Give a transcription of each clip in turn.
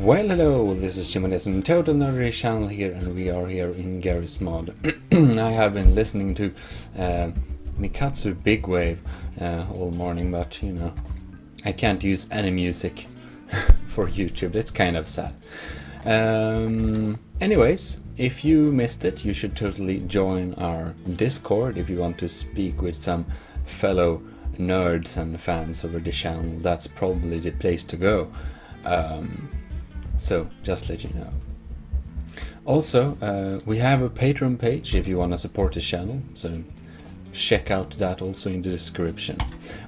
Well, hello, this is Shimonesum Total Nerdery channel here, and we are here in Garry's mod. I have been listening to Mikatsu Big Wave all morning, but you know, I can't use any music for YouTube. It's kind of sad. Anyways, if you missed it, you should totally join our Discord if you want to speak with some fellow nerds and fans over the channel. That's probably the place to go. So just let you know. Also, we have a Patreon page if you want to support the channel, so check out that also in the description.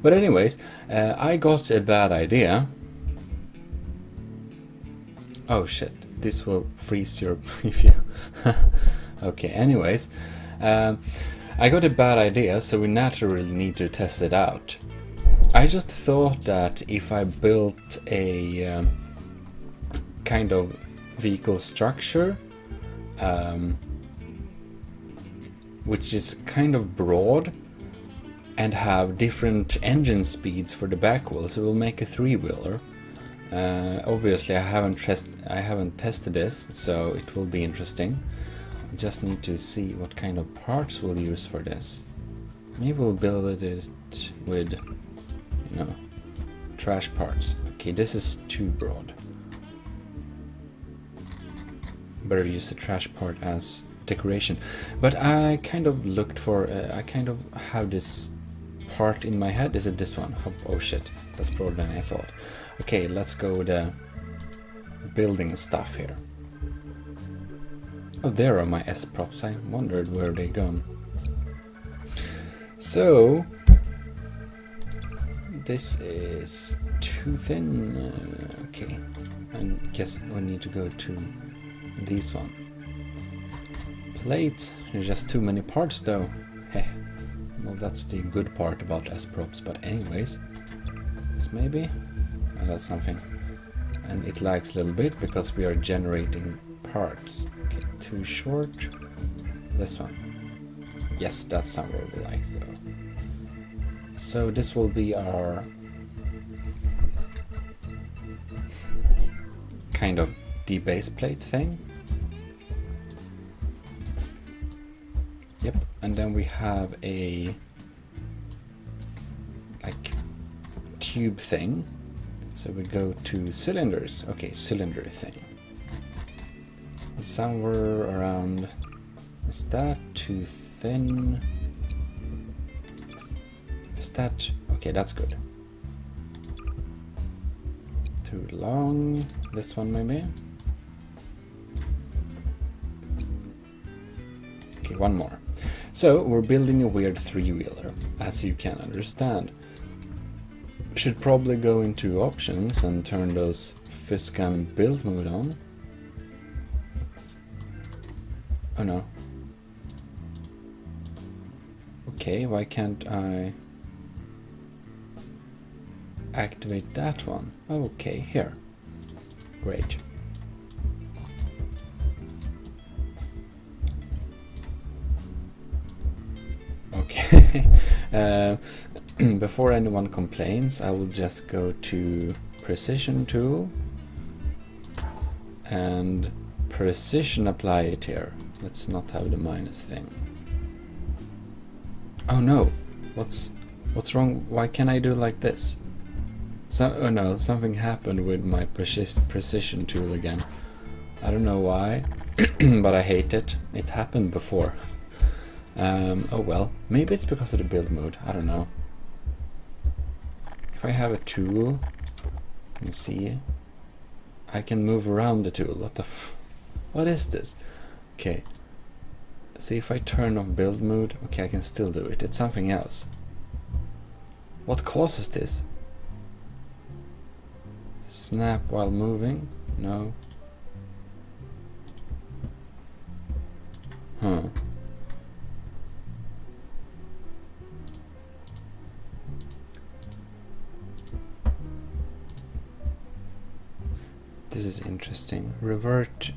But anyways, I got a bad idea. Oh shit, this will freeze your preview. Okay, anyways, I got a bad idea, so we naturally need to test it out. I just thought that if I built a kind of vehicle structure, which is kind of broad and have different engine speeds for the back wheels, it will make a three-wheeler. Obviously I haven't tested this, so it will be interesting. I just need to see what kind of parts we'll use for this. Maybe we'll build it with, you know, trash parts. Okay, this is too broad. Better use the trash part as decoration. But I kind of looked for, I kind of have this part in my head. Is it this one? Oh shit, that's broader than I thought. Okay, let's go with the building stuff here. Oh, there are my S-props. I wondered where they gone. So, this is too thin. Okay, I guess we need to go to this one. Plates. There's just too many parts though. Heh. Well, that's the good part about S-props, but anyways. This maybe? Oh, that's something. And it lags a little bit because we are generating parts. Okay, too short. This one. Yes, that's somewhere we like to go. So this will be our kind of debase plate thing. Yep, and then we have a like tube thing. So we go to cylinders. Okay, cylinder thing. And somewhere around, is that too thin? Is that, okay, that's good. Too long, this one maybe? Okay, one more. So we're building a weird three-wheeler, as you can understand. Should probably go into options and turn those Fuscan build mode on. Oh no. Okay, why can't I activate that one? Okay, here. Great. Okay. Before anyone complains, I will just go to precision tool and precision apply it here. Let's not have the minus thing. Oh no, what's wrong? Why can't I do like this? Oh no, something happened with my precision tool again. I don't know why, but I hate it. It happened before. Oh well, maybe it's because of the build mode, I don't know. If I have a tool, you can see, I can move around the tool. What is this? Okay, see if I turn off build mode, okay, I can still do it. It's something else. What causes this? Snap while moving? No. Huh. This is interesting. Revert.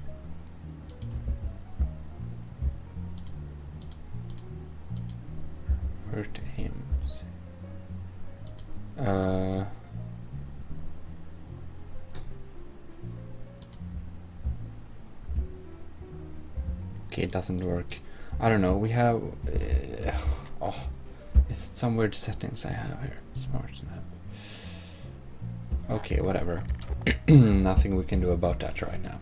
Revert aims. Okay, it doesn't work. I don't know, we have... oh, is it some weird settings I have here? Smartsnap. Okay, whatever. Nothing we can do about that right now.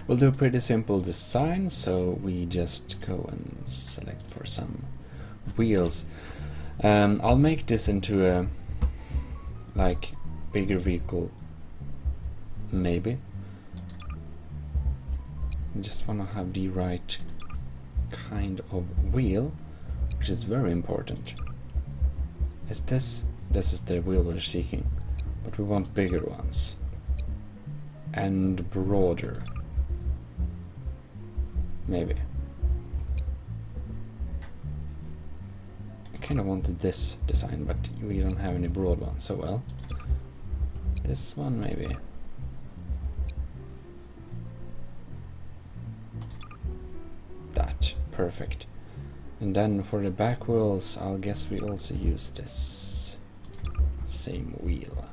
We'll do a pretty simple design, so we just go and select for some wheels. I'll make this into a like bigger vehicle, maybe. I just want to have the right kind of wheel, which is very important. Is this is the wheel we're seeking, but we want bigger ones and broader, maybe. I kind of wanted this design, but we don't have any broad ones, so well, this one maybe. That, perfect. And then for the back wheels, I'll guess we also use this same wheel.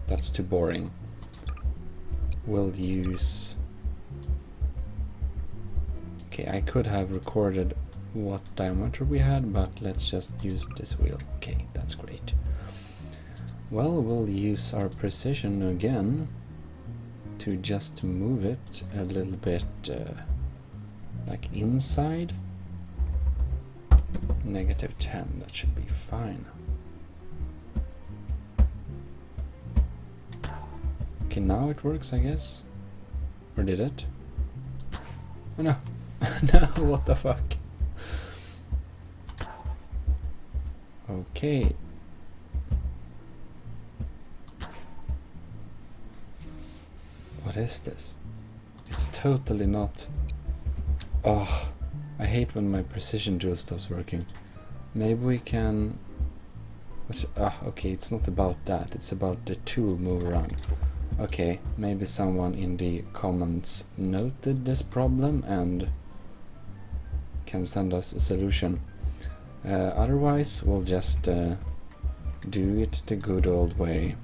That's too boring. We'll use... Okay, I could have recorded what diameter we had, but let's just use this wheel. Okay, that's great. Well, we'll use our precision again to just move it a little bit like inside. -10, that should be fine. Okay, now it works, I guess. Or did it? Oh no. No, what the fuck? Okay. What is this? It's totally not... Oh, I hate when my precision tool stops working. Maybe we can... What's... okay, it's not about that. It's about the tool move around. Okay, maybe someone in the comments noted this problem and can send us a solution. Otherwise, we'll just do it the good old way.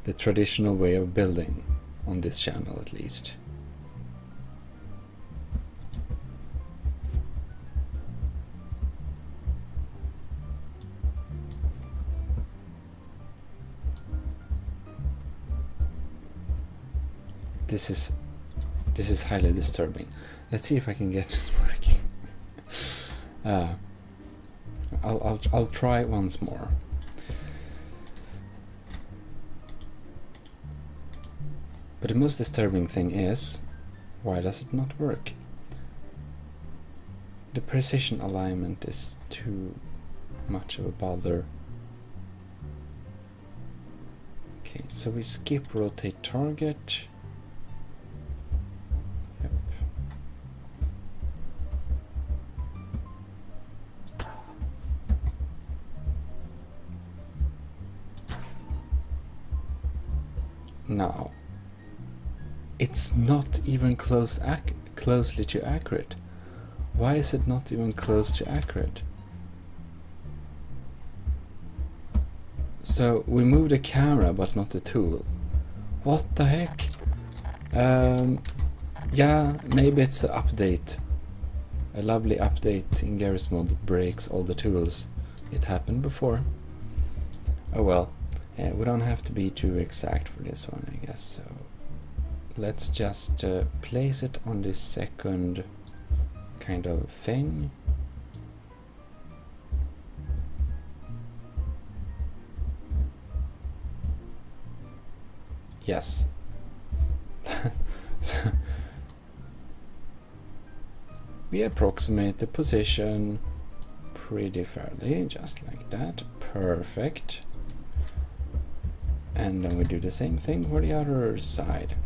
The traditional way of building, on this channel at least. This is highly disturbing. Let's see if I can get this working. I'll try once more. But the most disturbing thing is, why does it not work? The precision alignment is too much of a bother. Okay, so we skip rotate target. Yep. Now, it's not even closely to accurate. Why is it not even close to accurate? So we moved the camera but not the tool. What the heck? Yeah, maybe it's an update. A lovely update in Garry's mod that breaks all the tools. It happened before. Oh well, we don't have to be too exact for this one, I guess. So let's just place it on this second kind of thing. Yes. So we approximate the position pretty fairly, just like that. Perfect. And then we do the same thing for the other side.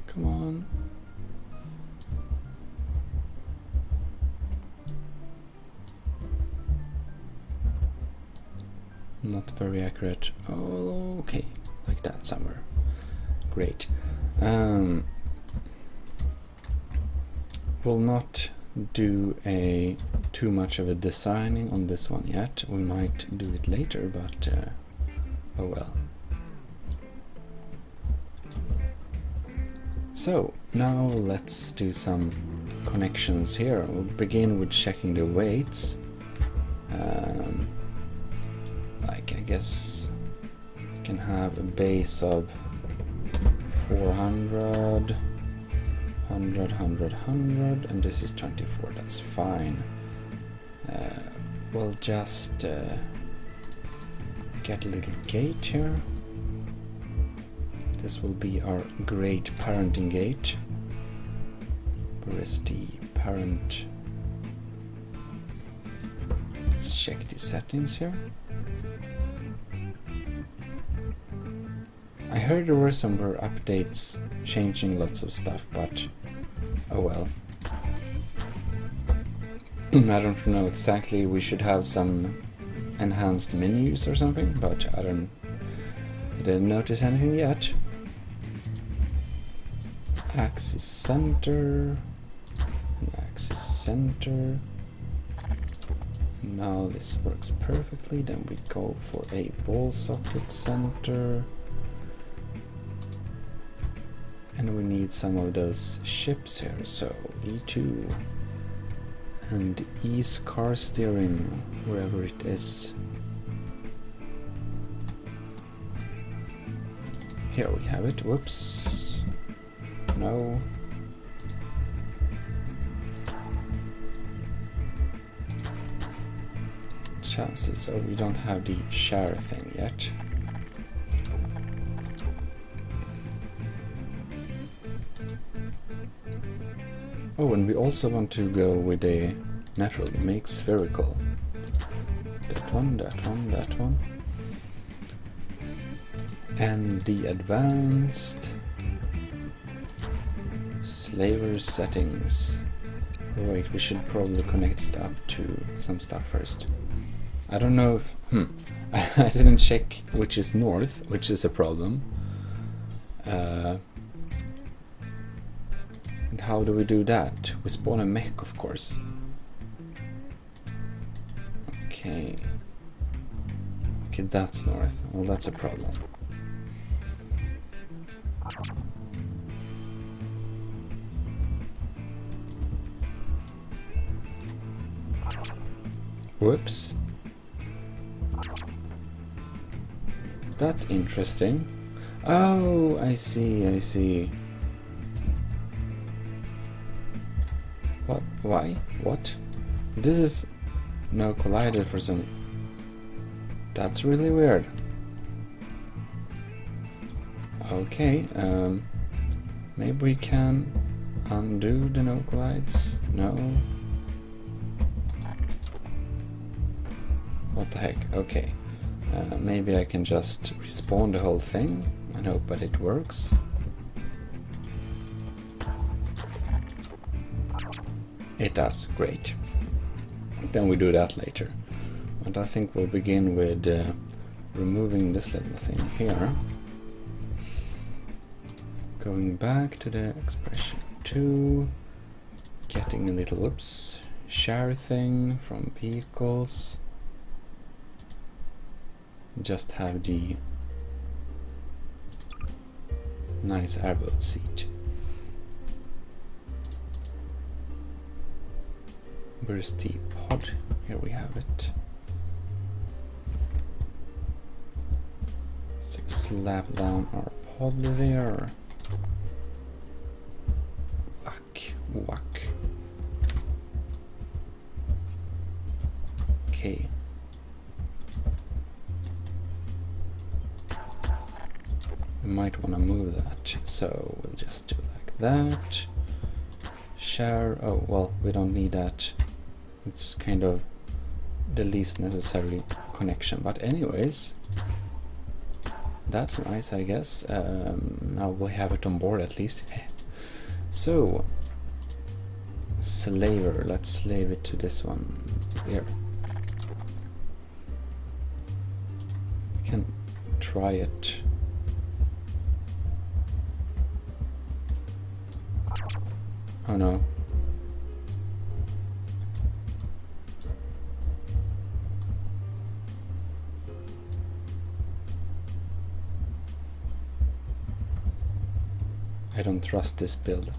Come on. Not very accurate. Oh, okay, like that somewhere. Great. We'll not do a too much of a designing on this one yet. We might do it later, but oh well. So now let's do some connections here. We'll begin with checking the weights. Like I guess you can have a base of 400, 100, 100, 100, and this is 24. That's fine. We'll just get a little gate here. This will be our great parenting gate. Where is the parent? Let's check the settings here. I heard there were some updates changing lots of stuff, but oh well. I don't know exactly. We should have some enhanced menus or something, but I didn't notice anything yet. Axis center, axis center. Now this works perfectly. Then we go for a ball socket center. And we need some of those ships here, so E2 and E's car steering, wherever it is. Here we have it. Whoops. No. Chances. Oh, we don't have the share thing yet. Oh, and we also want to go with a naturally make spherical. That one, that one, that one. And the advanced slaver settings. Wait, we should probably connect it up to some stuff first. I don't know if... I didn't check which is north, which is a problem. And how do we do that? We spawn a mech, of course. Okay. Okay, that's north. Well, that's a problem. Whoops. That's interesting. Oh, I see, I see. What? Why? What? This is no collider for some... That's really weird. Okay, maybe we can undo the no collides? No. What the heck? Okay. Maybe I can just respawn the whole thing and hope that it works. It does, great. Then we do that later. And I think we'll begin with removing this little thing here. Going back to the expression 2. Getting a little, whoops, share thing from vehicles. Just have the nice airboat seat. Where's the pod? Here we have it. Let's slap down our pod there. Whack, whack. Okay. We might want to move that, so we'll just do like that. Share. Oh, well, we don't need that. It's kind of the least necessary connection, but anyways, that's nice, I guess. Now we have it on board at least. So, slaver, let's slave it to this one here. We can try it. Oh no. I don't trust this build.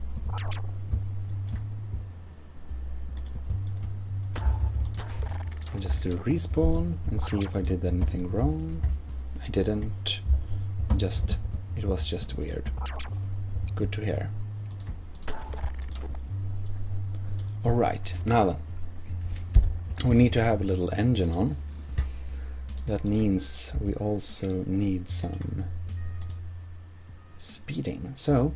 I'll just do respawn and see if I did anything wrong. I didn't. It was just weird. Good to hear. Alright, now then. We need to have a little engine on. That means we also need some speeding. So,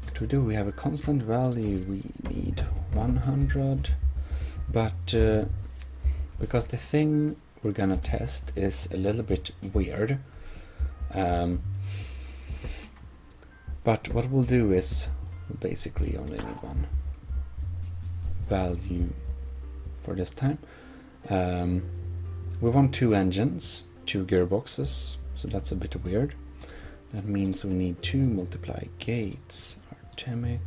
what we do, we have a constant value, we need 100, but because the thing we're gonna test is a little bit weird, but what we'll do is we'll basically only need one value for this time. We want 2 engines, 2 gearboxes, so that's a bit weird. That means we need 2 multiply gates, artemic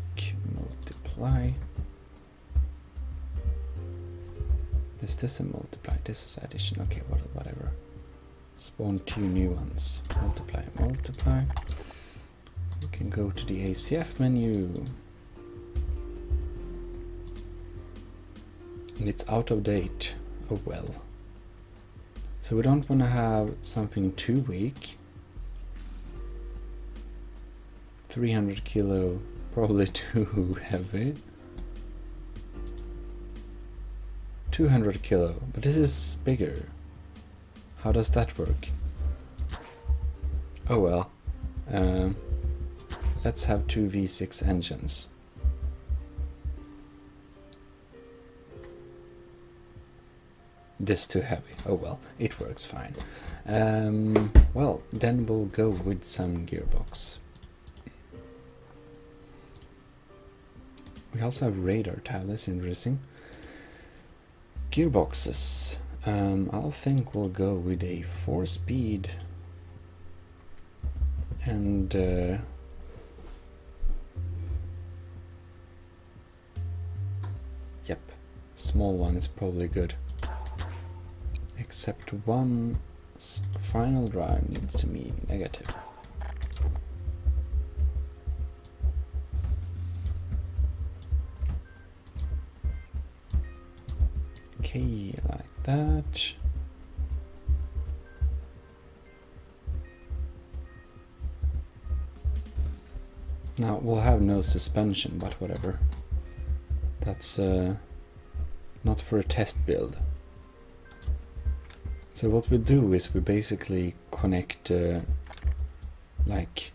multiply. Is this a multiply? This is addition. Okay, whatever. Spawn 2 new ones. Multiply, multiply. We can go to the ACF menu. And it's out of date. Oh well. So we don't want to have something too weak. 300 kilo, probably too heavy. 200 kilo, but this is bigger. How does that work? Oh well. Let's have 2 V6 engines. This too heavy. Oh well, it works fine. Well, then we'll go with some gearbox. We also have radar tab, that's interesting. Gearboxes. I'll think we'll go with a 4-speed and yep, small one is probably good. Except one final drive needs to be negative. Okay, like that. Now we'll have no suspension, but whatever. That's not for a test build. So what we do is we basically connect like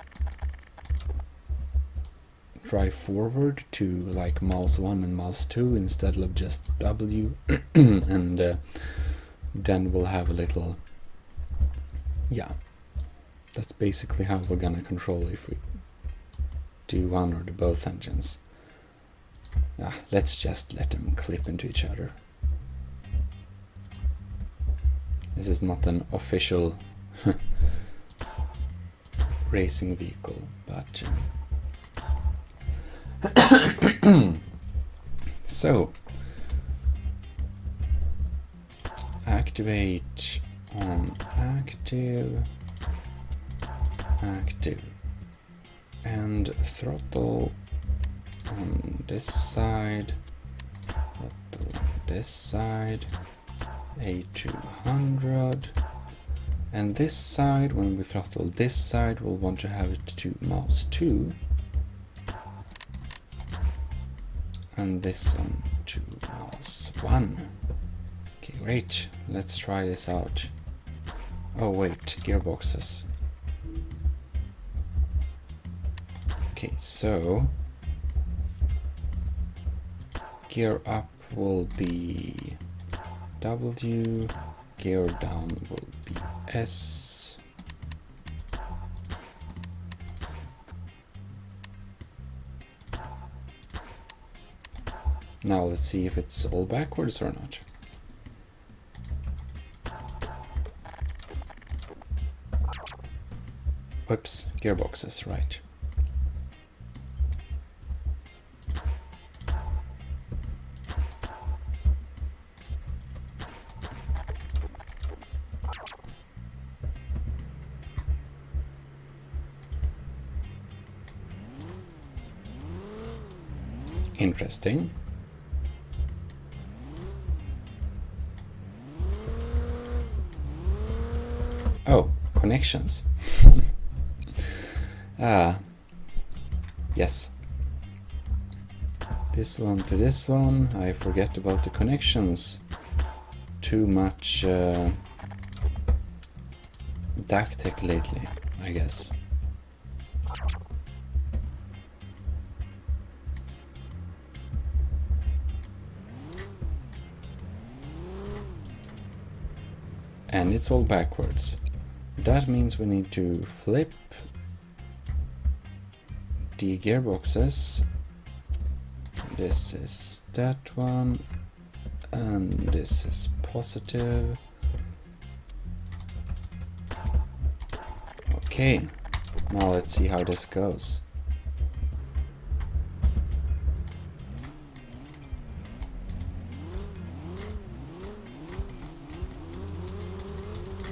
drive forward to like mouse 1 and mouse 2 instead of just W and then we'll have a little, yeah, that's basically how we're gonna control if we do one or do both engines. Let's just let them clip into each other. This is not an official racing vehicle, but so activate on active, and throttle on this side, throttle on this side, A200, and this side, when we throttle this side, we'll want to have it to mouse 2, and this one to mouse 1. Okay, great, let's try this out. Oh wait, gearboxes. Okay, so gear up will be W, gear down will be S. Now let's see if it's all backwards or not. Whoops, gearboxes, right. Interesting. Oh, connections. Yes. This one to this one. I forget about the connections. Too much DAC tech lately, I guess. And it's all backwards. That means we need to flip the gearboxes. This is that one, and this is positive. Okay, now let's see how this goes.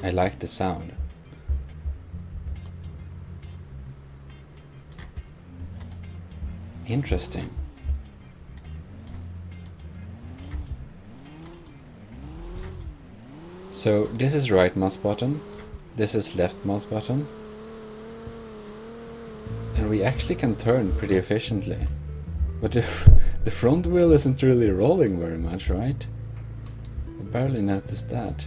I like the sound. Interesting. So this is right mouse button, this is left mouse button, and we actually can turn pretty efficiently. But the front wheel isn't really rolling very much, right? I barely noticed that.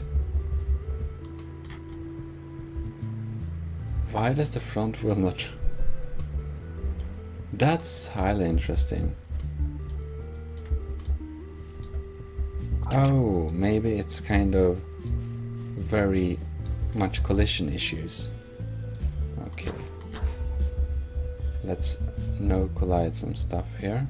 Why does the front wheel not... That's highly interesting. Oh, maybe it's kind of very much collision issues. Okay. Let's no collide some stuff here.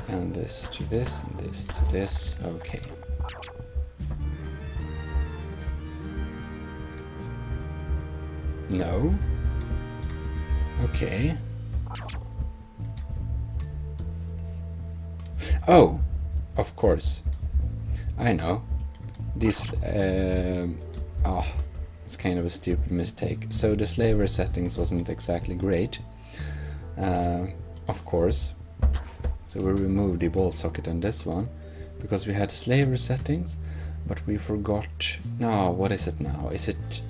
And this to this, and this to this. Okay. No. Okay. Oh, of course. I know. This, it's kind of a stupid mistake. So the slaver settings wasn't exactly great. Of course. So we removed the ball socket on this one because we had slaver settings, but we forgot. No, what is it now? Is it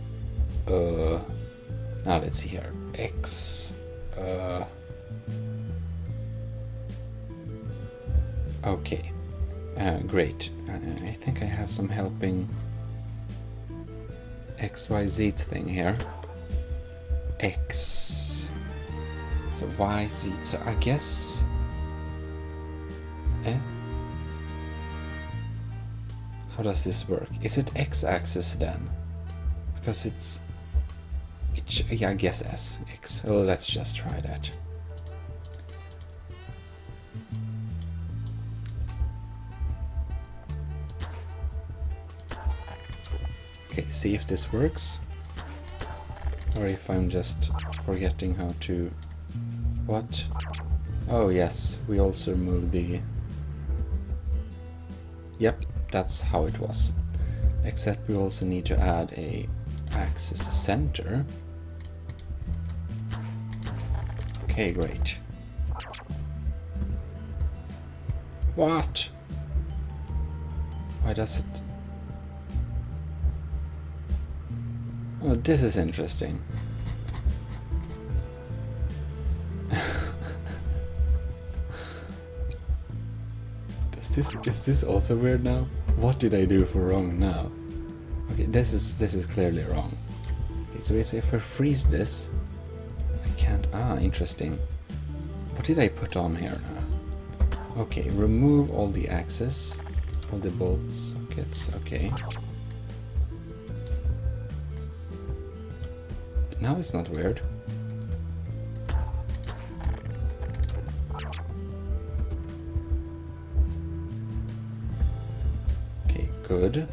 now let's see here. X. Okay. Great. I think I have some helping XYZ thing here. X. So YZ. So I guess. How does this work? Is it X-axis then? Because it's yeah, I guess S, X. Oh, let's just try that. Okay, see if this works. Or if I'm just forgetting how to... What? Oh yes, we also removed the... Yep, that's how it was. Except we also need to add a axis center. Okay, great. What? Why does it... Oh, this is interesting. Is this also weird now? What did I do for wrong now? Okay, this is clearly wrong. Okay, so if I freeze this, I can't. Ah, interesting. What did I put on here now? Okay, remove all the axes, all the bolt sockets. Okay. Now it's not weird. Okay, good.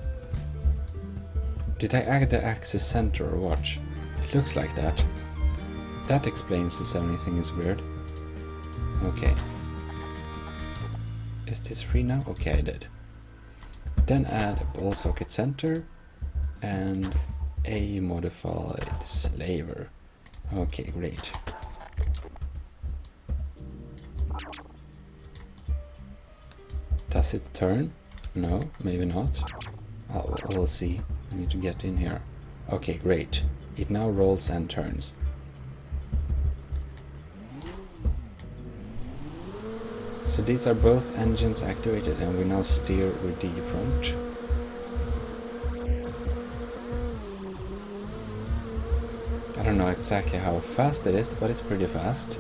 Did I add the axis center or what? It looks like that. That explains if anything is weird. Okay. Is this free now? Okay, I did. Then add a ball socket center and a modified slaver. Okay, great. Does it turn? No, maybe not. We'll see. I need to get in here. Okay, great. It now rolls and turns. So these are both engines activated, and we now steer with the front. I don't know exactly how fast it is, but it's pretty fast.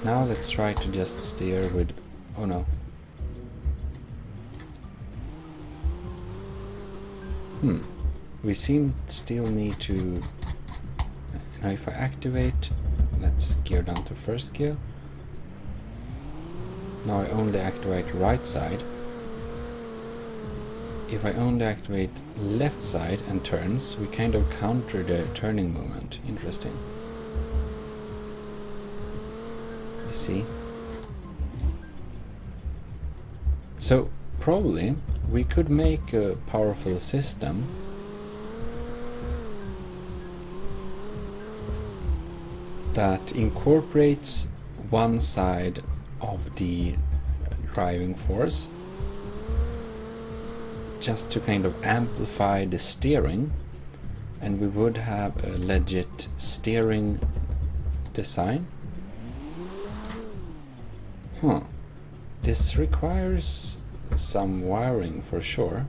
Now let's try to just steer with... oh no. We still need to... now if I activate, let's gear down to first gear. Now I only activate right side. If I only activate left side and turns, we kind of counter the turning movement. Interesting. You see? So probably we could make a powerful system that incorporates one side of the driving force just to kind of amplify the steering, and we would have a legit steering design. This requires some wiring for sure.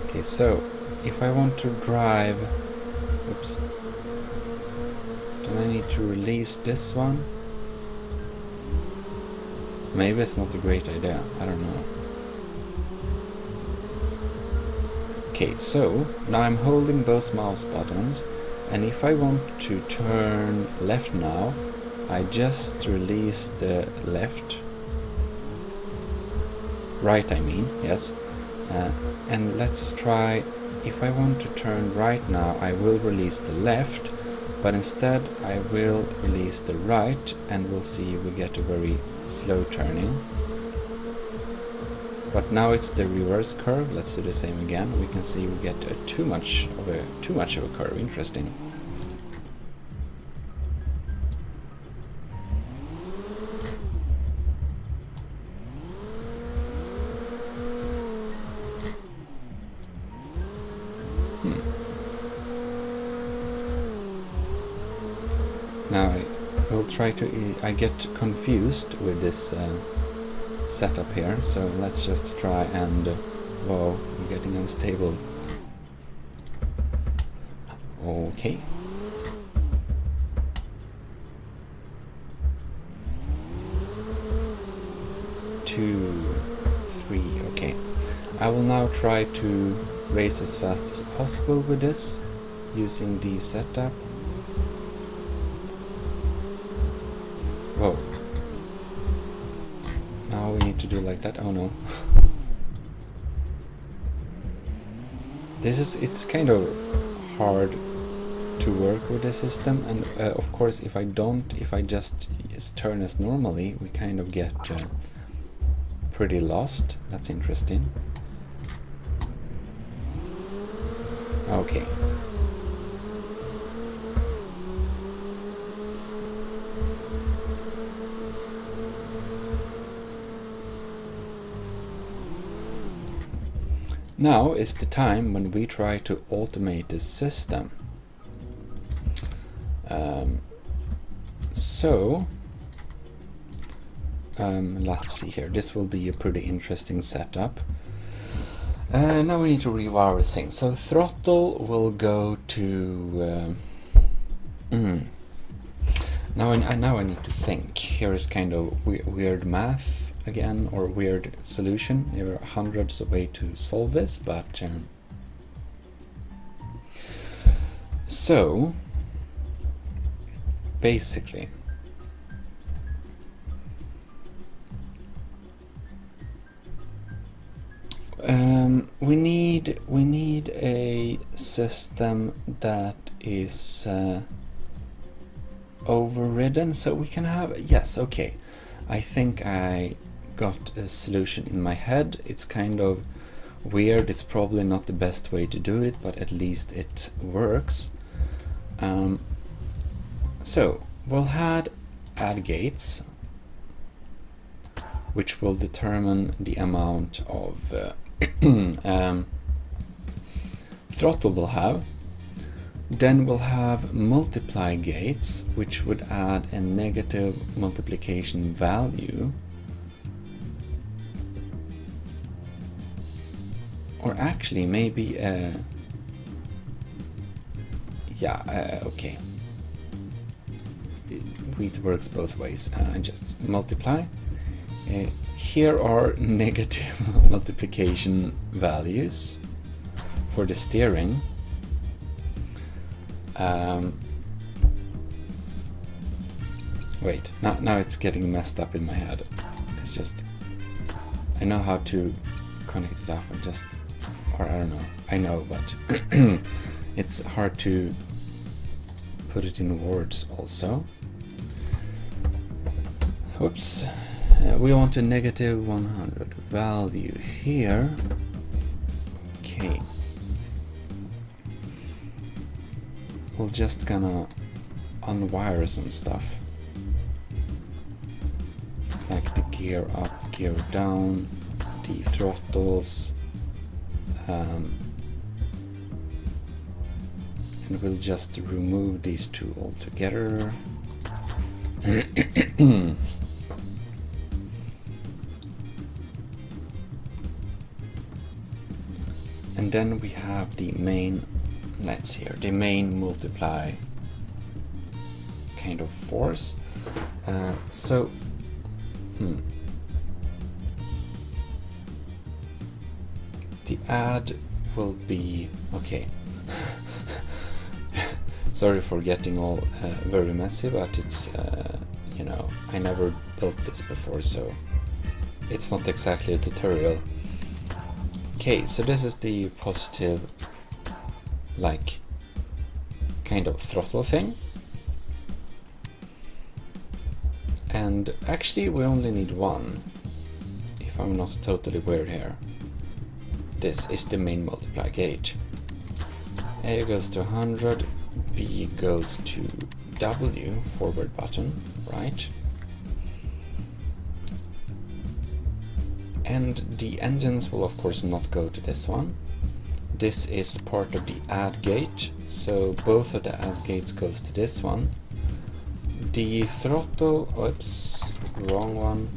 Okay, so if I want to drive, oops, then I need to release this one. Maybe it's not a great idea, I don't know. Okay, so now I'm holding both mouse buttons, and if I want to turn left now, I just release the left, right I mean, yes. And let's try, if I want to turn right now, I will release the left, but instead I will release the right, and we'll see we get a very slow turning. But now it's the reverse curve. Let's do the same again. We can see we get too much of a curve. Interesting. Now I will try to... I get confused with this setup here, so let's just try and... whoa, I'm getting unstable. Okay. Two, three, okay. I will now try to race as fast as possible with this, using the setup. Whoa. Now we need to do like that. Oh no. It's kind of hard to work with the system, and of course if I just turn as normally, we kind of get pretty lost. That's interesting. Okay. Now is the time when we try to automate this system. Let's see here. This will be a pretty interesting setup. Now we need to rewire everything. So throttle will go to... Now I need to think. Here is kind of weird math again, or weird solution. There are hundreds of ways to solve this, but so basically we need a system that is overridden, so we can have, yes, okay. I think I got a solution in my head. It's kind of weird, it's probably not the best way to do it, but at least it works. So we'll add gates, which will determine the amount of throttle we'll have. Then we'll have multiply gates, which would add a negative multiplication value. Or actually, maybe, okay. It works both ways. Just multiply. Here are negative multiplication values for the steering. Wait, now it's getting messed up in my head. It's just, I know how to connect it up and just, or I don't know, I know, but it's hard to put it in words also. Whoops. We want a negative 100 value here. Okay. We're just gonna unwire some stuff. Like the gear up, gear down, the throttles. And we'll just remove these two altogether. And then we have the main, let's hear, the main multiply kind of force. The add will be, okay. Sorry for getting all very messy, but it's, you know, I never built this before, so it's not exactly a tutorial. Okay, so this is the positive, like, kind of throttle thing. And actually we only need one, if I'm not totally weird here. This is the main multiply gauge. A goes to 100, B goes to W, forward button, right? And the engines will of course not go to this one. This is part of the add gate, so both of the add gates goes to this one. The throttle, oops, wrong one.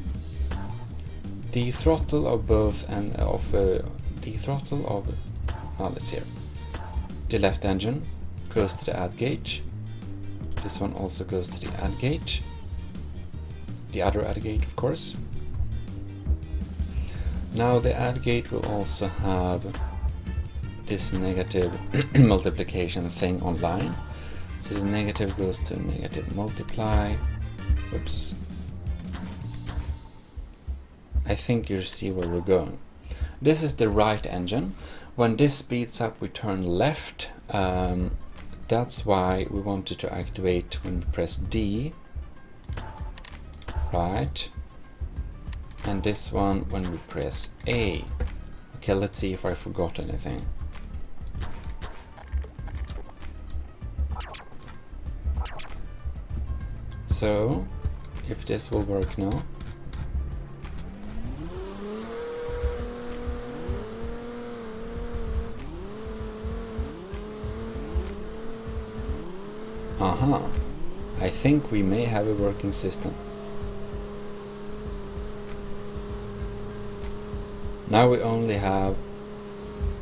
The throttle of both and the throttle of, let's see here. The left engine goes to the add gate. This one also goes to the add gate. The other add gate, of course. Now the add gate will also have this negative multiplication thing online. So the negative goes to negative multiply. Oops. I think you see where we're going. This is the right engine. When this speeds up, we turn left. That's why we wanted to activate when we press D. Right. And this one when we press A. Okay, let's see if I forgot anything. So, if this will work now. Aha, I think we may have a working system. Now we only have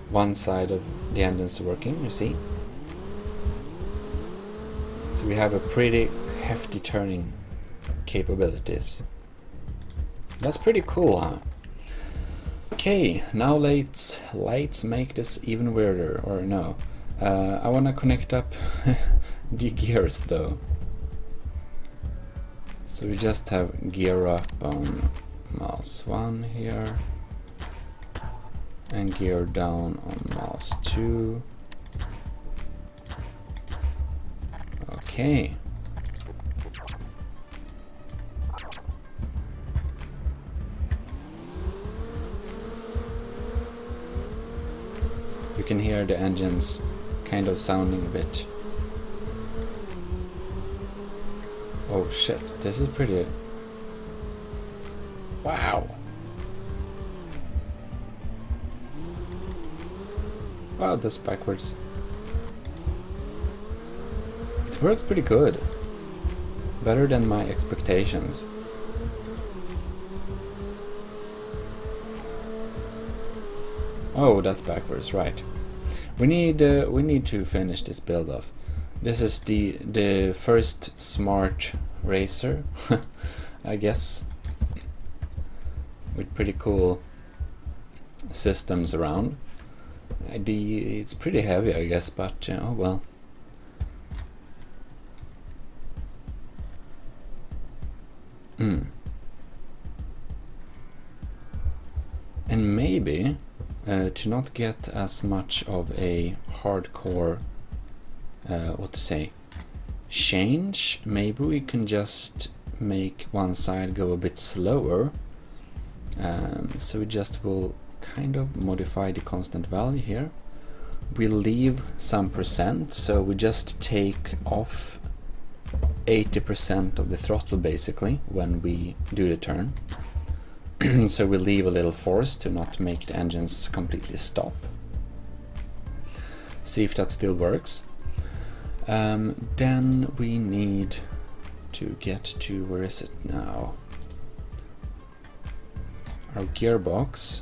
one side of the engines working, you see. So we have a pretty hefty turning capabilities. That's pretty cool, huh? Okay, now let's make this even weirder, or no. I wanna connect up the gears though. So we just have gear up on mouse 1 here. And gear down on mouse 2. Okay. You can hear the engines kind of sounding a bit. Oh shit, this is pretty... Wow! Wow, that's backwards. It works pretty good. Better than my expectations. Oh, that's backwards, right. We need to finish this build off. This is the first smart racer, I guess, with pretty cool systems around. It's pretty heavy, I guess, but oh well. And maybe to not get as much of a hardcore, what to say, change, maybe we can just make one side go a bit slower. So we just will kind of modify the constant value here. We'll leave some percent, so we just take off 80% of the throttle basically when we do the turn. So we'll leave a little force to not make the engines completely stop. See if that still works. Then we need to get to, where is it now? Our gearbox.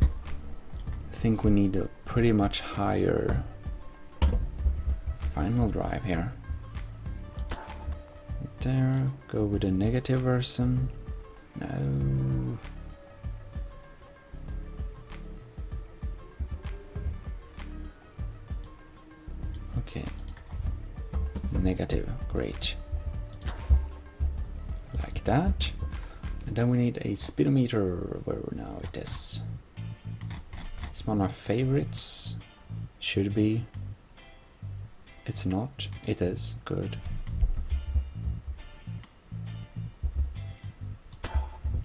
I think we need a pretty much higher final drive here. There, go with the negative version. No. Okay. Negative, great. Like that. And then we need a speedometer, where now it is. It's one of our favorites. Should be. It's not. It is. Good.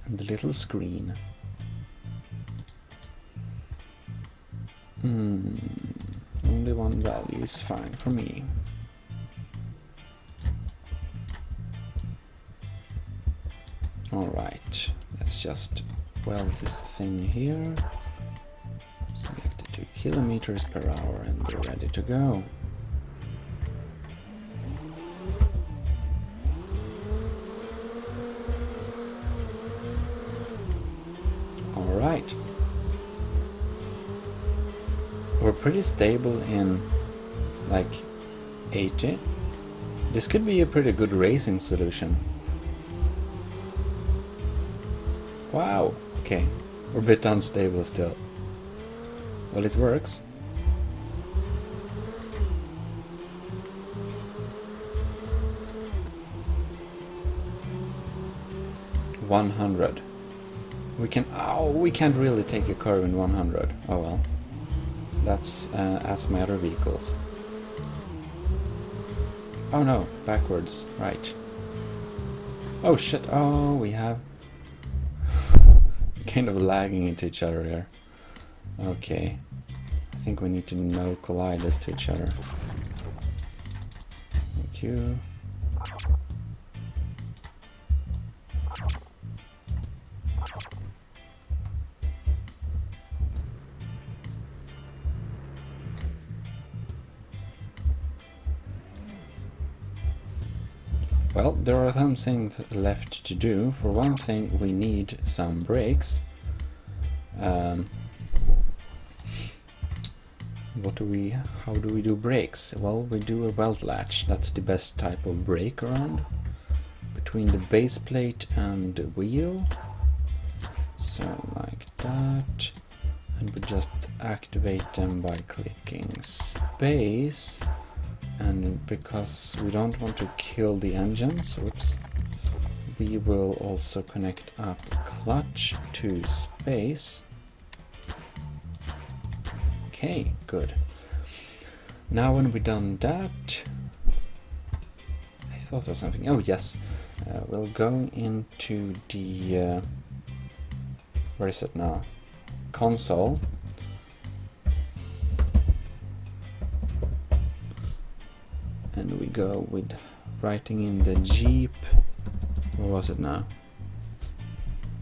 And the little screen. Only one value is fine for me. Alright, let's just weld this thing here. Select it to kilometers per hour and we're ready to go. Alright. We're pretty stable in like 80. This could be a pretty good racing solution. Wow, okay, we're a bit unstable still. Well, it works. $100. We can, oh, we can't really take a curve in 100. Oh well. That's as my other vehicles. Oh no, backwards, right. Oh shit, oh, we have kind of lagging into each other here. Okay, I think we need to no collide this to each other. Thank you. Well, there are some things left to do. For one thing, we need some brakes. How do we do brakes? Well, we do a weld latch. That's the best type of brake around. Between the base plate and the wheel. So, like that. And we just activate them by clicking space. And because we don't want to kill the engines, oops, we will also connect up clutch to space. Okay, good. Now when we've done that, I thought of something. Oh yes, we'll go into the, where is it now? Console. And we go with writing in the Jeep. What was it now?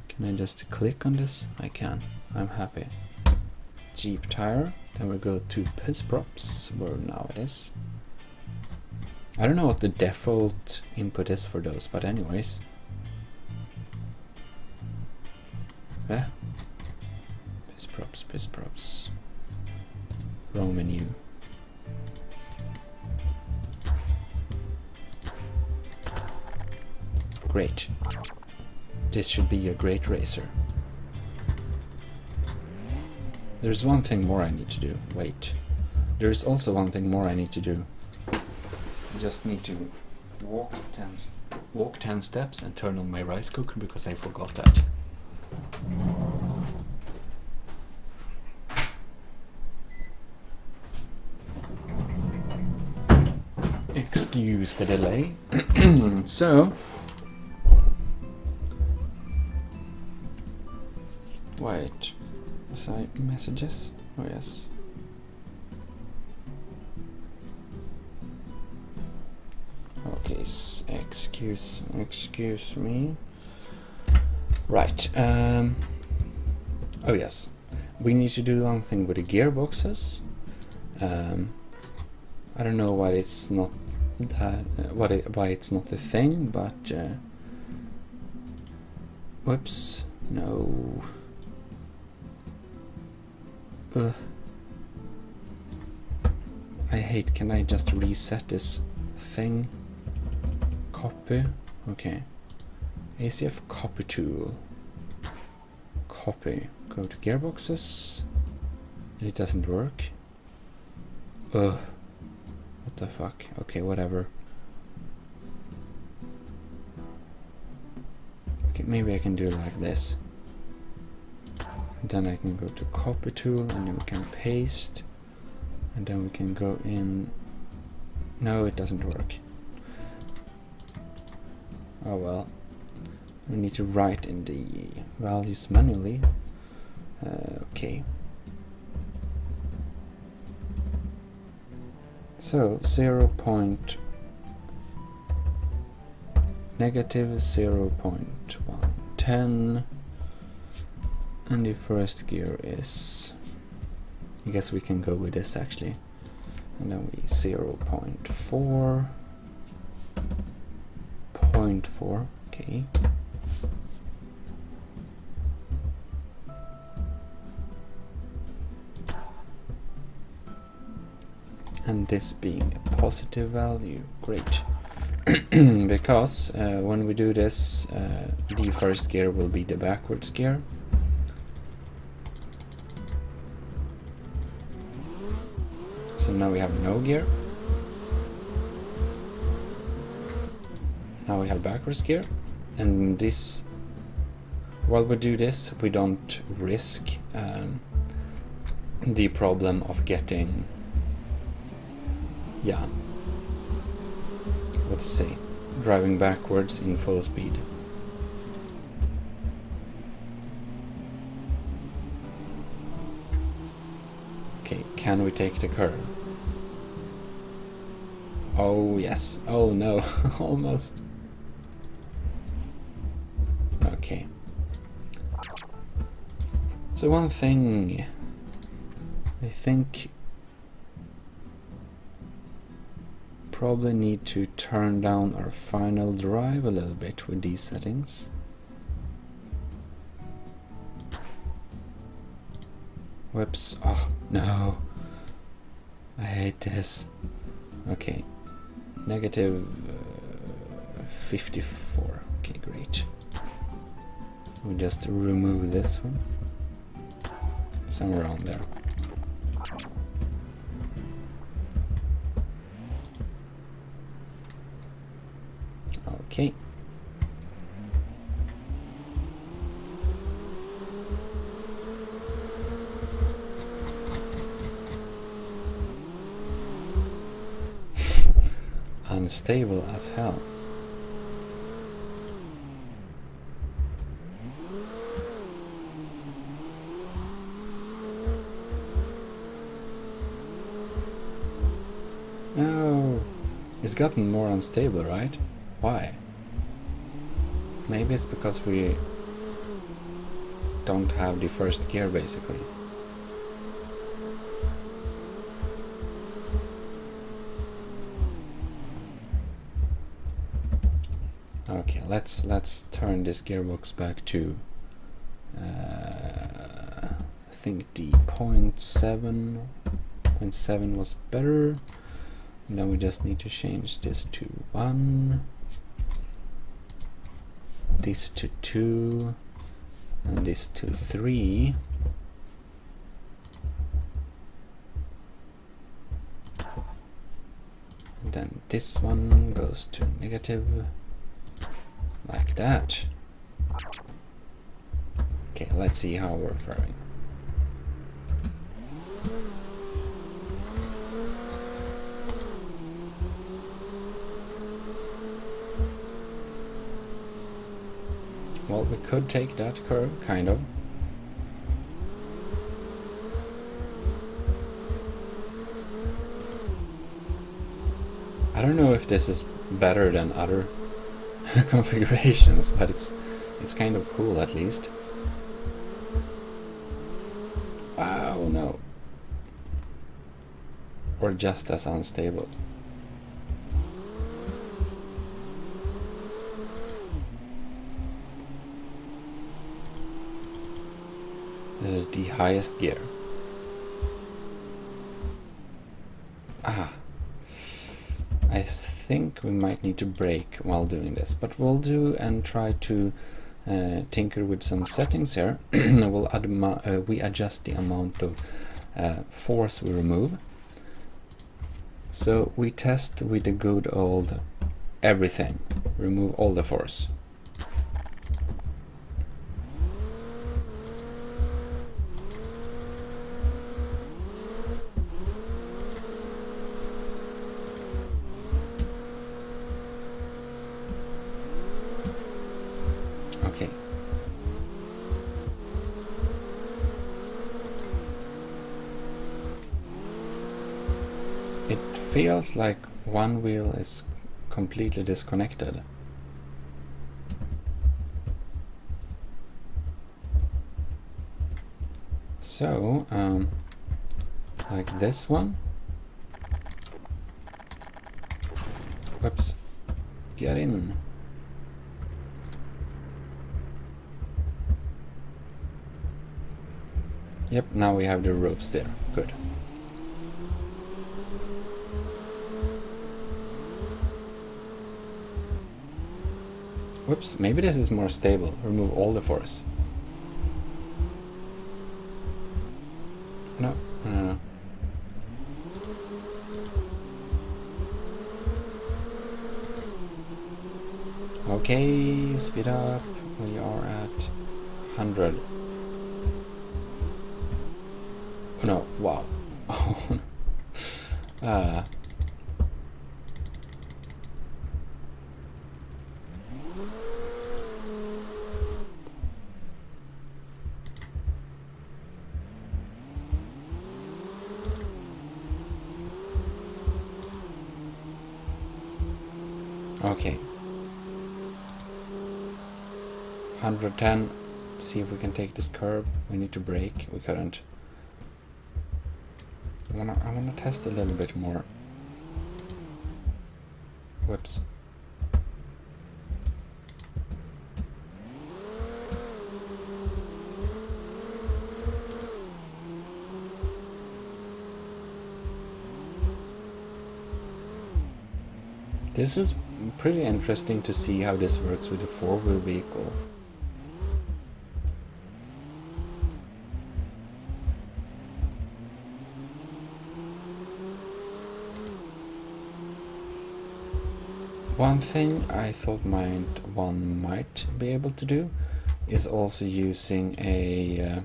Can I just click on this? I can. I'm happy. Jeep tire. Then we go to piss props, where now it is. I don't know what the default input is for those, but anyways. Yeah. Piss props, piss props. Wrong menu. Great. This should be a great racer. There's one thing more I need to do. Wait. There's also one thing more I need to do. I just need to walk 10 steps and turn on my rice cooker because I forgot that. Excuse the delay. So, wait, was I messages? Oh yes. Okay, excuse me. Right. Oh yes, we need to do one thing with the gearboxes. I don't know why it's not that. Why it's not a thing, but whoops, no. I hate. Can I just reset this thing? Copy. Okay. ACF copy tool. Copy. Go to gearboxes. It doesn't work. What the fuck? Okay, whatever. Okay, maybe I can do it like this. And then I can go to copy tool and then we can paste. And then we can go in. No, it doesn't work. Oh well. We need to write in the values manually. Okay. So negative 0.110, and the first gear is, I guess we can go with this actually, and then we 0.4, 0.4, okay. And this being a positive value, great. Because when we do this, the first gear will be the backwards gear. So now we have no gear. Now we have backwards gear. And this, while we do this, we don't risk the problem of getting, yeah, what to say, driving backwards in full speed. Okay, can we take the curve? Oh yes, oh no, almost. Okay. So one thing, I think probably need to turn down our final drive a little bit with these settings. Whoops, oh no, I hate this. Okay, negative 54, okay great. We just remove this one, somewhere around there. Okay. Unstable as hell. No. It's gotten more unstable, right? Why? Maybe it's because we don't have the first gear, basically. Okay, let's turn this gearbox back to I think the 0.7 was better. Now we just need to change this to 1, this to 2, and this to 3. And then this one goes to negative, like that. Okay, let's see how we're faring. Well, we could take that curve, kind of. I don't know if this is better than other configurations, but it's kind of cool at least. Wow, no. Or just as unstable. This is the highest gear. I think we might need to brake while doing this, but we'll do and try to tinker with some settings here. We adjust the amount of force we remove. So we test with the good old everything. Remove all the force. Okay. It feels like one wheel is completely disconnected. So, like this one. Whoops. Get in. Yep, now we have the ropes there. Good. Whoops, maybe this is more stable. Remove all the force. No, no. Okay, speed up. We are at 100. Oh no, wow. Okay. 110. See if we can take this curve. We need to brake. We couldn't. I wanna test a little bit more. Whoops. This is pretty interesting to see how this works with a four-wheel vehicle. One thing I thought one might be able to do is also using a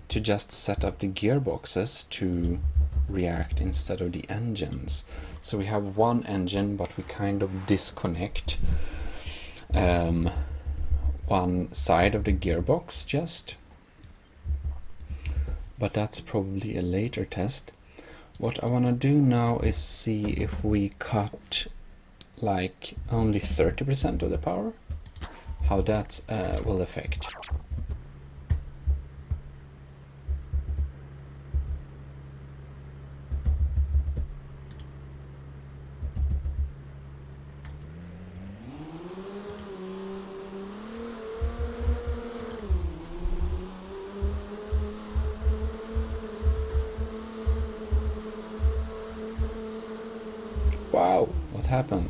to just set up the gearboxes to react instead of the engines. So we have one engine, but we kind of disconnect one side of the gearbox just. But that's probably a later test. What I want to do now is see if we cut like only 30% of the power, how that will affect. Wow, what happened?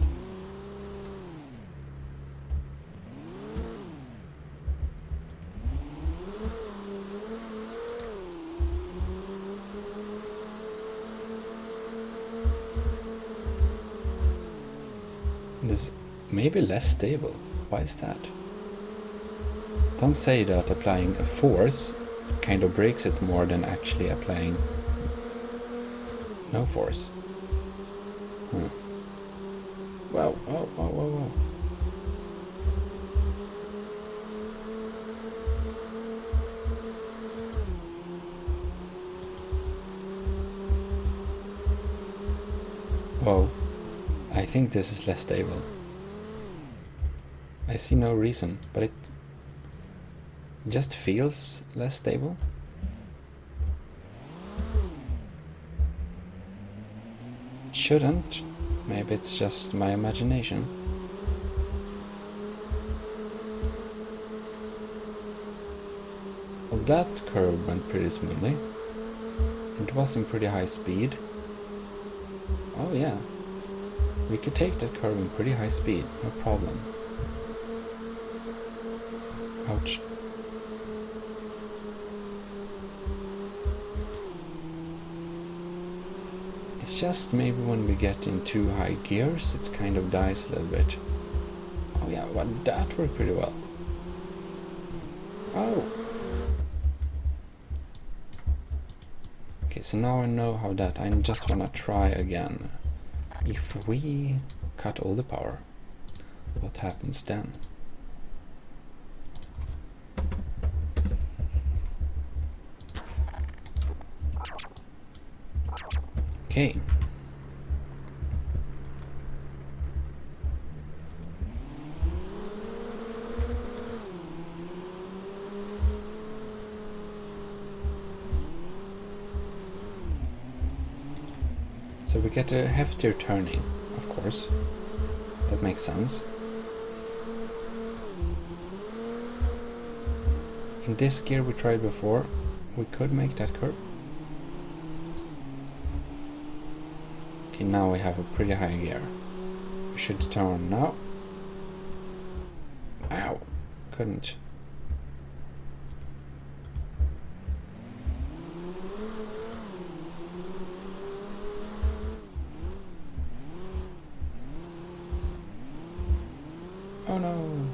This may be less stable. Why is that? Don't say that applying a force kind of breaks it more than actually applying no force. Wow, whoa, whoa, whoa, whoa. Whoa, I think this is less stable. I see no reason, but it just feels less stable. It shouldn't. Maybe it's just my imagination. Well, that curve went pretty smoothly. It was in pretty high speed. Oh yeah, we could take that curve in pretty high speed, no problem. Ouch. It's just maybe when we get in too high gears, it kind of dies a little bit. Oh yeah, well, that worked pretty well. Oh! Okay, so now I know how that, I just wanna try again. If we cut all the power, what happens then? Okay. So we get a heftier turning, of course. That makes sense. In this gear we tried before, we could make that curve. Okay, now we have a pretty high gear. We should turn now. Wow, couldn't. Oh no.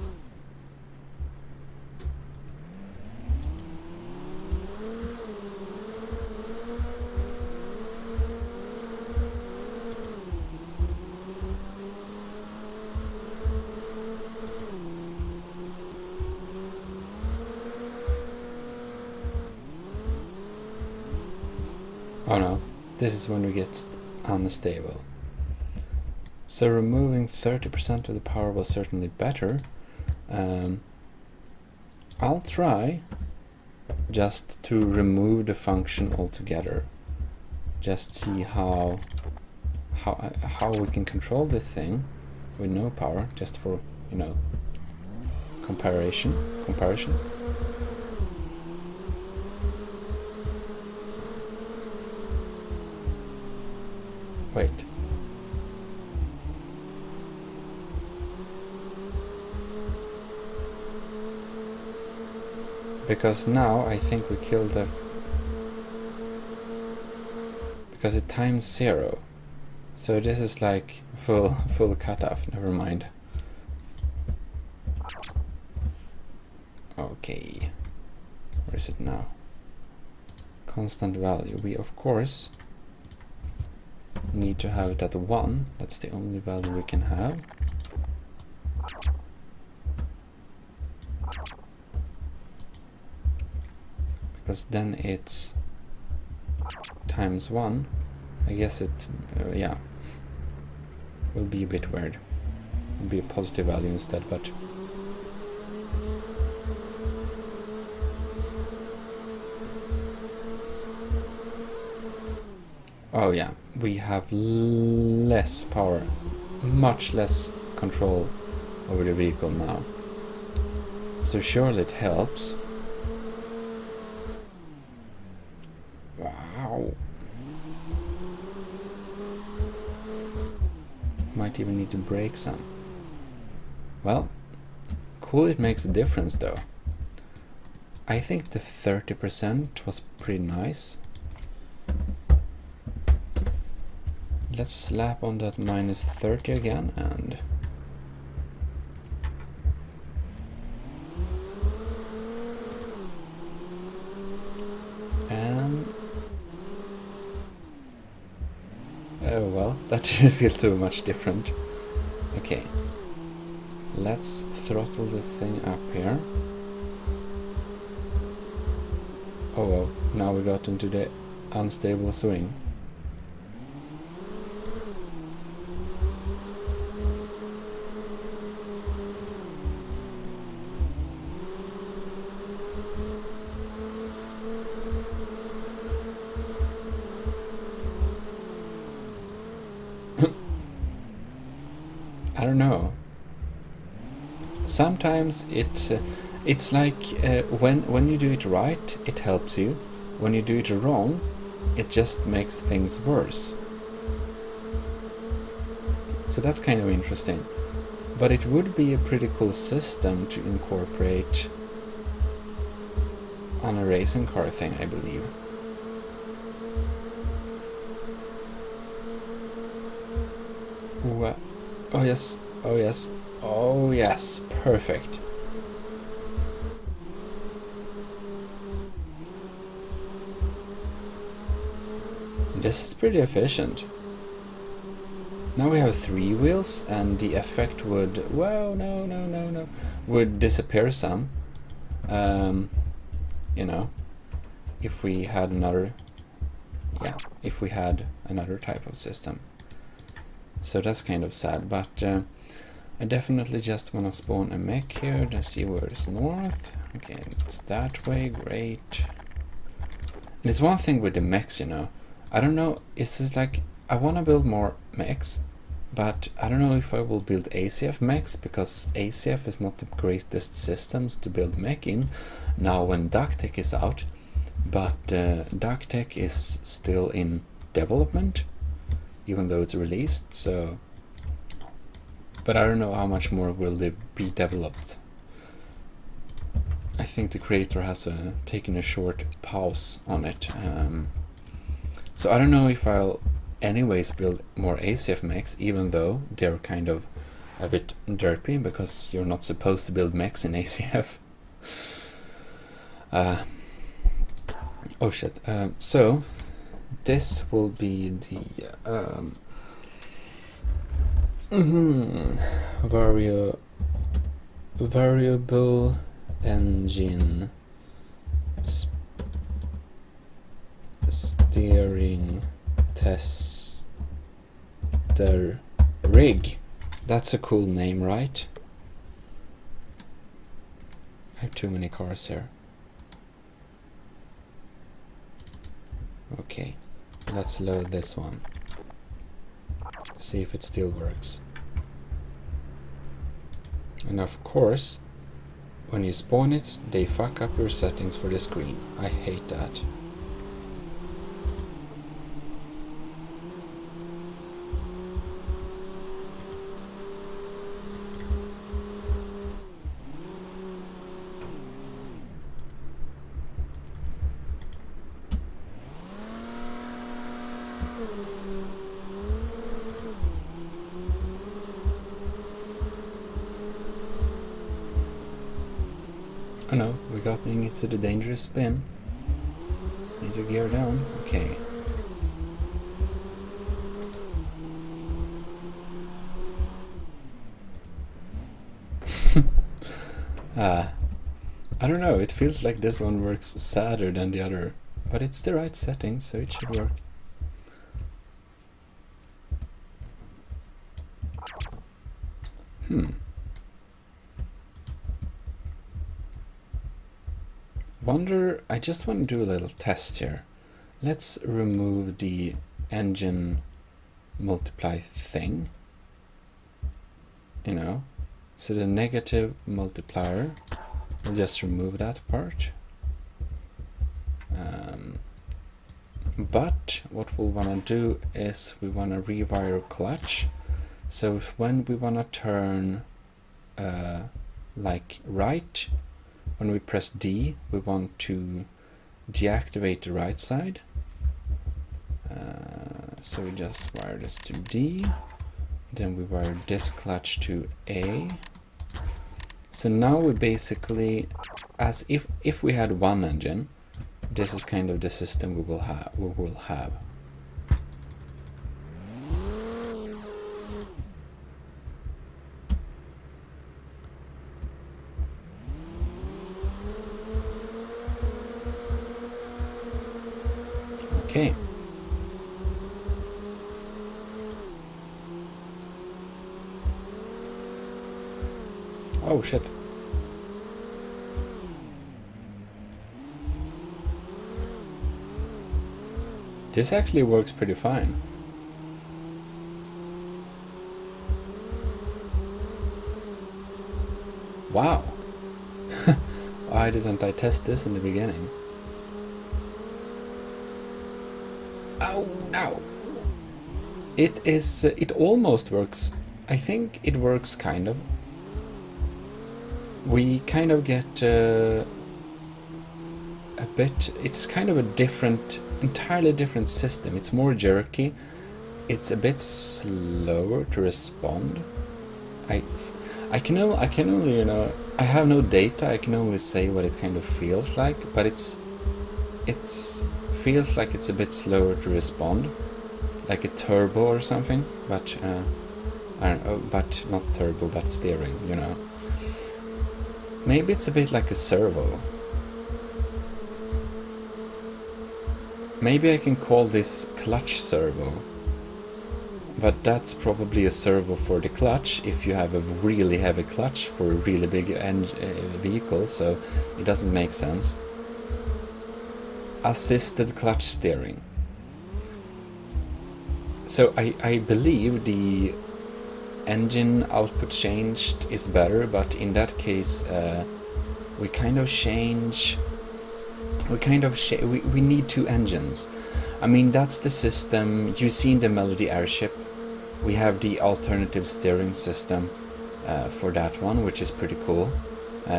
Oh no, this is when we get unstable. So removing 30% of the power was certainly better. I'll try just to remove the function altogether. Just see how we can control this thing with no power, just for, you know, comparison. Wait. Because now I think we killed the... Because it times 0. So this is like full cutoff, never mind. Okay. Where is it now? Constant value. We of course need to have it at 1. That's the only value we can have. Because then it's times 1 I guess it, yeah, will be a bit weird. It'll be a positive value instead, but oh yeah, we have less power, much less control over the vehicle now. So surely it helps. Wow. Might even need to brake some. Well, cool, it makes a difference though. I think the 30% was pretty nice. Let's slap on that minus 30 again and oh well, that didn't feel too much different. Okay, let's throttle the thing up here. Oh well, now we got into the unstable swing. I don't know. Sometimes it's like when you do it right, it helps you. When you do it wrong, it just makes things worse. So that's kind of interesting. But it would be a pretty cool system to incorporate on a racing car thing, I believe. Oh yes, oh yes, oh yes, perfect. This is pretty efficient. Now we have 3 wheels and the effect would, well, no, would disappear some. You know, if we had another, yeah, if we had another type of system. So that's kind of sad, but I definitely just want to spawn a mech here to see where it's north. Okay, it's that way, great. There's one thing with the mechs, you know. I don't know, it's just like, I want to build more mechs, but I don't know if I will build ACF mechs, because ACF is not the greatest systems to build mech in, now when DuckTech is out, but DuckTech is still in development, even though it's released, so... But I don't know how much more will be developed. I think the creator has taken a short pause on it. So I don't know if I'll anyways build more ACF mechs, even though they're kind of a bit derpy, because you're not supposed to build mechs in ACF. Oh shit. So this will be the variable engine steering tester rig. That's a cool name, right? I have too many cars here. Okay, let's load this one. See if it still works. And of course, when you spawn it, they fuck up your settings for the screen. I hate that. Oh no, we got into the dangerous spin. Need to gear down. Okay. I don't know, it feels like this one works sadder than the other, but it's the right setting, so it should work. Wonder, I just want to do a little test here. Let's remove the engine multiply thing. You know, so the negative multiplier, we'll just remove that part. But what we'll want to do is we want to rewire clutch. So if when we want to turn like right, when we press D, we want to deactivate the right side. So we just wire this to D, then we wire this clutch to A. So now we basically, as if we had one engine, this is kind of the system we will have. Okay. Oh shit. This actually works pretty fine. Wow. Why didn't I test this in the beginning? Oh no. It almost works. I think it works kind of. We kind of get a bit, it's kind of a different, entirely different system. It's more jerky. It's a bit slower to respond. I can only, you know, I have no data. I can only say what it kind of feels like, but it's feels like it's a bit slower to respond, like a turbo or something. But I don't know, but not turbo, but steering, you know. Maybe it's a bit like a servo. Maybe I can call this clutch servo. But that's probably a servo for the clutch if you have a really heavy clutch for a really big vehicle, so it doesn't make sense. Assisted clutch steering. So I believe the engine output changed is better, but in that case we need two engines. I mean, that's the system. You've seen the Melody airship. We have the alternative steering system for that one, which is pretty cool.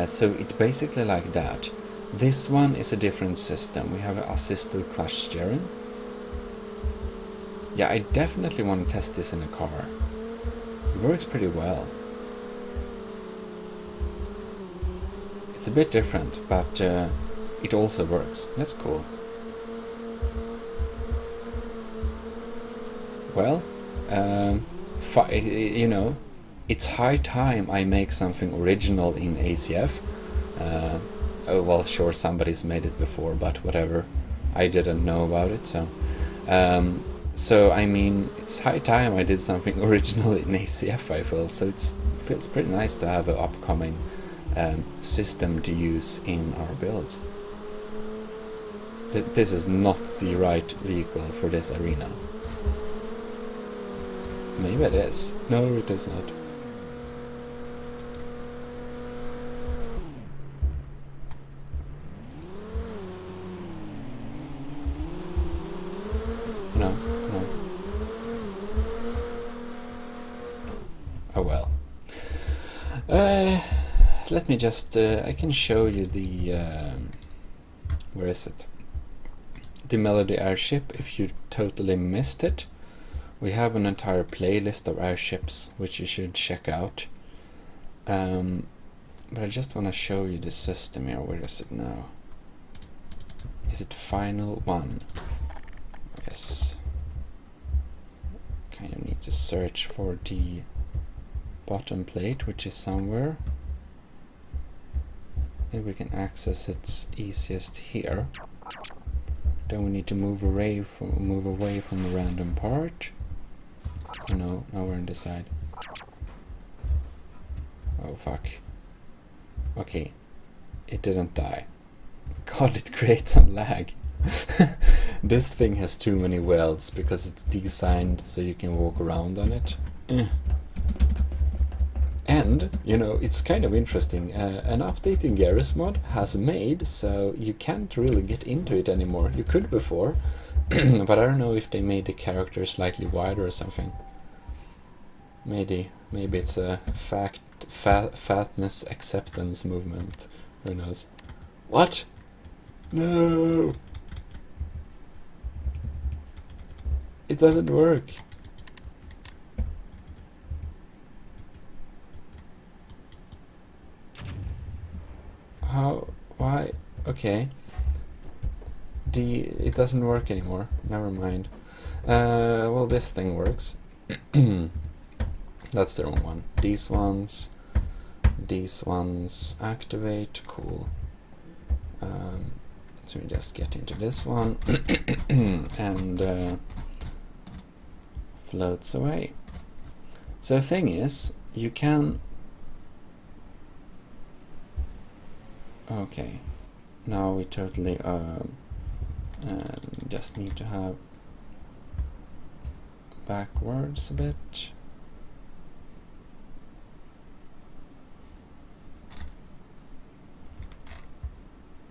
So it's basically like that. This one is a different system. We have assisted clutch steering. Yeah, I definitely want to test this in a car. It works pretty well. It's a bit different, but it also works. That's cool. Well, you know, it's high time I make something original in ACF. Oh, well, sure, somebody's made it before, but whatever. I didn't know about it, so... so, I mean, it's high time I did something original in ACF, I feel, so it feels pretty nice to have an upcoming system to use in our builds. This is not the right vehicle for this arena. Maybe it is. No, it is not. No. Oh well. Let me just... I can show you the... where is it? The Melody airship, if you totally missed it. We have an entire playlist of airships, which you should check out. But I just want to show you the system here. Where is it now? Is it final one? Yes. Kind of need to search for the bottom plate, which is somewhere. Maybe we can access it easiest here. Then we need to move away from a random part. Oh no, now we're on the side. Oh fuck. Okay, it didn't die. God, it creates some lag. This thing has too many welds because it's designed so you can walk around on it. And, you know, it's kind of interesting. An update in Garry's mod has made so you can't really get into it anymore. You could before, but I don't know if they made the character slightly wider or something. Maybe it's a fatness acceptance movement. Who knows? What? No! It doesn't work. How? Why? Okay. It doesn't work anymore. Never mind. Well, this thing works. That's the wrong one. These ones activate. Cool. So we just get into this one and floats away. So the thing is, you can. Okay, now we totally just need to have backwards a bit.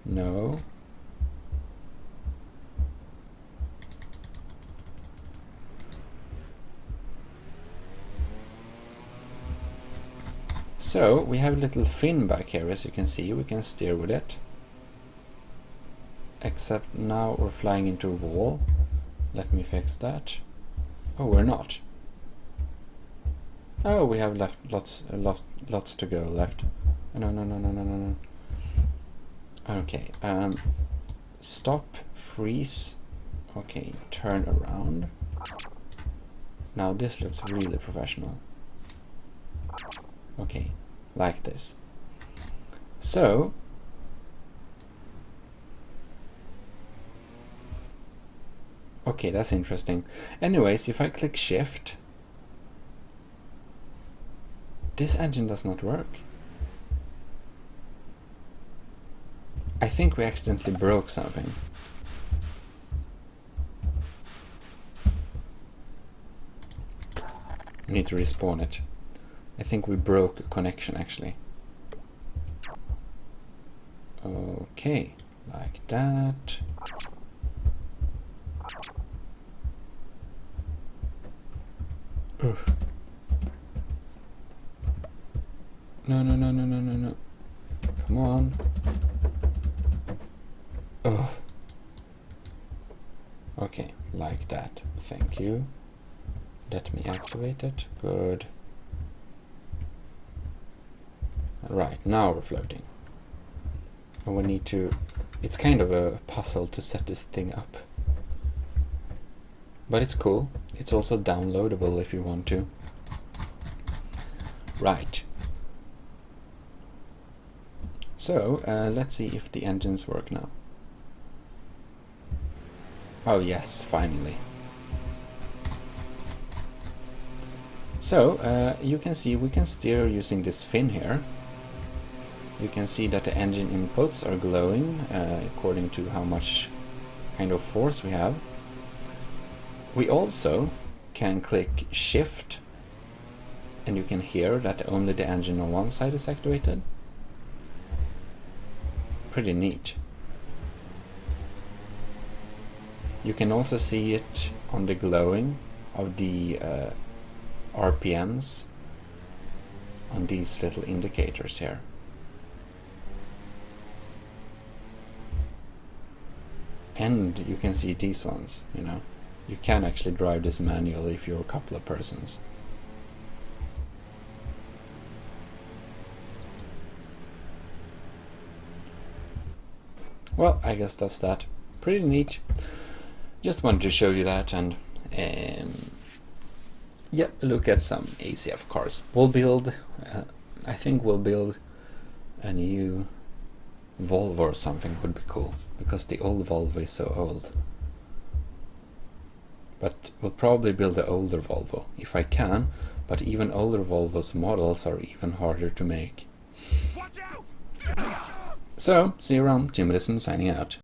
No. So we have a little fin back here, as you can see. We can steer with it. Except now we're flying into a wall. Let me fix that. Oh, we're not. Oh, we have left lots to go left. No. Okay. Stop. Freeze. Okay. Turn around. Now this looks really professional. Okay, like this. So okay, that's interesting. Anyways, if I click shift, this engine does not work. I think we accidentally broke something. We need to respawn it. I think we broke a connection actually. Okay, like that. Ugh. No. Come on. Ugh. Okay, like that. Thank you. Let me activate it. Good. Right, now we're floating. And we need to... It's kind of a puzzle to set this thing up. But it's cool. It's also downloadable if you want to. Right. So, let's see if the engines work now. Oh yes, finally. So, you can see we can steer using this fin here. You can see that the engine inputs are glowing according to how much kind of force we have. We also can click shift and you can hear that only the engine on one side is activated. Pretty neat. You can also see it on the glowing of the RPMs on these little indicators here. And you can see these ones, you know. You can actually drive this manually if you're a couple of persons. Well, I guess that's that. Pretty neat. Just wanted to show you that and yeah, look at some ACF cars. We'll build, I think we'll build a new Volvo or something would be cool, because the old Volvo is so old. But we'll probably build an older Volvo if I can, but even older Volvo's models are even harder to make. So, see you around, Jimmyism signing out.